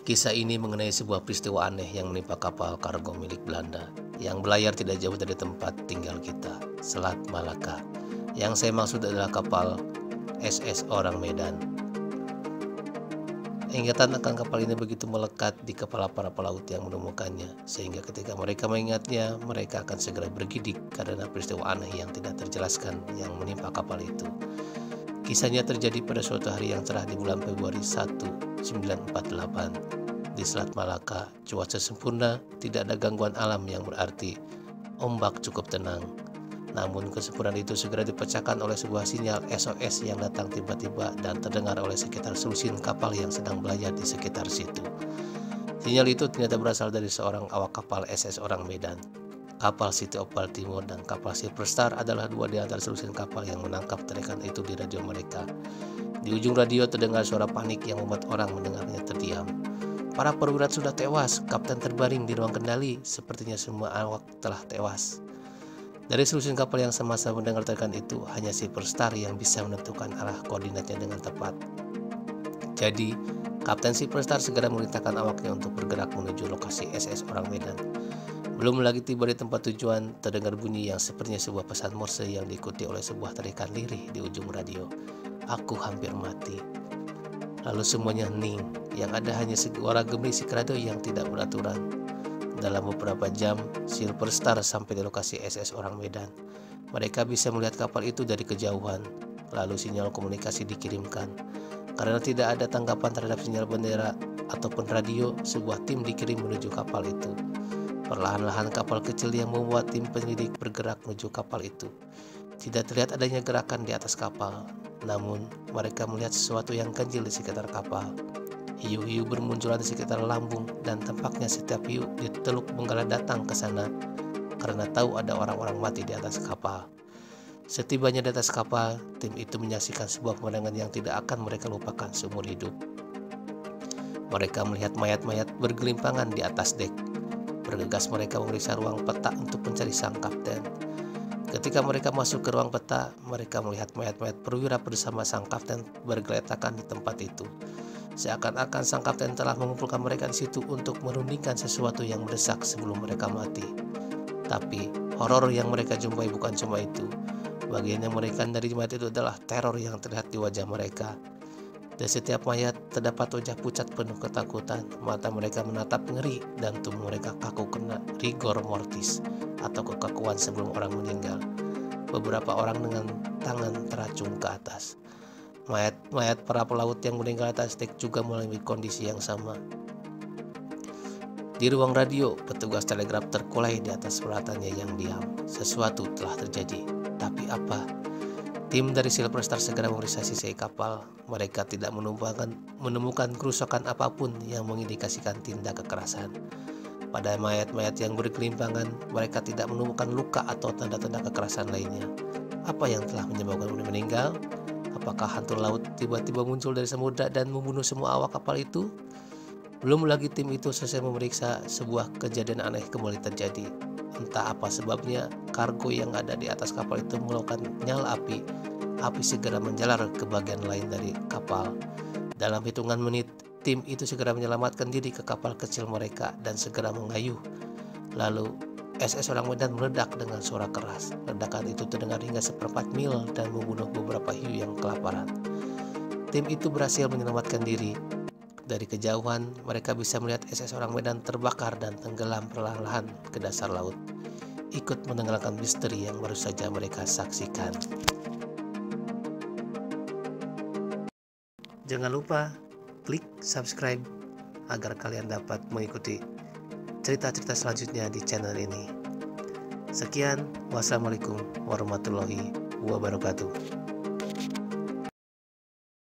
Kisah ini mengenai sebuah peristiwa aneh yang menimpa kapal kargo milik Belanda yang berlayar tidak jauh dari tempat tinggal kita, Selat Malaka. Yang saya maksud adalah kapal SS Orang Medan. Ingatan akan kapal ini begitu melekat di kepala para pelaut yang menemukannya, sehingga ketika mereka mengingatnya, mereka akan segera bergidik karena peristiwa aneh yang tidak terjelaskan yang menimpa kapal itu. Kisahnya terjadi pada suatu hari yang cerah di bulan Februari 1948. Di Selat Malaka, cuaca sempurna, tidak ada gangguan alam yang berarti ombak cukup tenang. Namun kesempurnaan itu segera dipecahkan oleh sebuah sinyal SOS yang datang tiba-tiba dan terdengar oleh sekitar selusin kapal yang sedang berlayar di sekitar situ. Sinyal itu ternyata berasal dari seorang awak kapal SS Orang Medan. Kapal City of Baltimore dan kapal Silver Star adalah dua di antara selusin kapal yang menangkap teriakan itu di radio mereka. Di ujung radio terdengar suara panik yang membuat orang mendengarnya terdiam. Para perwira sudah tewas, kapten terbaring di ruang kendali, sepertinya semua awak telah tewas. Dari selusin kapal yang sama-sama mendengar teriakan itu, hanya Silver Star yang bisa menentukan arah koordinatnya dengan tepat. Jadi, Kapten Silver Star segera memerintahkan awaknya untuk bergerak menuju lokasi SS Orang Medan. Belum lagi tiba di tempat tujuan, terdengar bunyi yang sepertinya sebuah pesan Morse yang diikuti oleh sebuah teriakan lirih di ujung radio. Aku hampir mati. Lalu semuanya hening, yang ada hanya suara gemerisik radio yang tidak beraturan. Dalam beberapa jam, Silver Star sampai di lokasi SS Orang Medan. Mereka bisa melihat kapal itu dari kejauhan, lalu sinyal komunikasi dikirimkan. Karena tidak ada tanggapan terhadap sinyal bendera ataupun radio, sebuah tim dikirim menuju kapal itu. Perlahan-lahan kapal kecil yang membuat tim penyelidik bergerak menuju kapal itu. Tidak terlihat adanya gerakan di atas kapal, namun mereka melihat sesuatu yang ganjil di sekitar kapal. Hiu-hiu bermunculan di sekitar lambung dan tampaknya setiap hiu di Teluk Benggala datang ke sana karena tahu ada orang-orang mati di atas kapal. Setibanya di atas kapal, tim itu menyaksikan sebuah pemandangan yang tidak akan mereka lupakan seumur hidup. Mereka melihat mayat-mayat bergelimpangan di atas dek. Bergegas mereka memeriksa ruang peta untuk mencari sang kapten. Ketika mereka masuk ke ruang peta, mereka melihat mayat-mayat perwira bersama sang kapten bergeletakan di tempat itu. Seakan-akan sang kapten telah mengumpulkan mereka di situ untuk merundingkan sesuatu yang mendesak sebelum mereka mati. Tapi horor yang mereka jumpai bukan cuma itu. Bagian yang mereka dari mayat itu adalah teror yang terlihat di wajah mereka. Di setiap mayat terdapat wajah pucat penuh ketakutan. Mata mereka menatap ngeri dan tubuh mereka kaku kena rigor mortis atau kekakuan sebelum orang meninggal. Beberapa orang dengan tangan teracung ke atas. Mayat para pelaut yang meninggal atas dek juga mengalami kondisi yang sama. Di ruang radio, petugas telegraf terkulai di atas peralatannya yang diam. Sesuatu telah terjadi. Tapi apa? Tim dari Silver Star segera memeriksa sisi kapal. Mereka tidak menemukan kerusakan apapun yang mengindikasikan tindak kekerasan. Pada mayat-mayat yang bergelimpangan, mereka tidak menemukan luka atau tanda-tanda kekerasan lainnya. Apa yang telah menyebabkan mereka meninggal? Apakah hantu laut tiba-tiba muncul dari samudra dan membunuh semua awak kapal itu? Belum lagi tim itu selesai memeriksa, sebuah kejadian aneh kembali terjadi. Entah apa sebabnya, kargo yang ada di atas kapal itu mengeluarkan nyala api. Api segera menjalar ke bagian lain dari kapal. Dalam hitungan menit, tim itu segera menyelamatkan diri ke kapal kecil mereka dan segera mengayuh. Lalu SS Orang Medan meledak dengan suara keras. Ledakan itu terdengar hingga 1/4 mil dan membunuh beberapa hiu yang kelaparan. Tim itu berhasil menyelamatkan diri. Dari kejauhan, mereka bisa melihat SS Orang Medan terbakar dan tenggelam perlahan-lahan ke dasar laut. Ikut menenggelamkan misteri yang baru saja mereka saksikan. Jangan lupa klik subscribe agar kalian dapat mengikuti cerita-cerita selanjutnya di channel ini. Sekian, wassalamualaikum warahmatullahi wabarakatuh.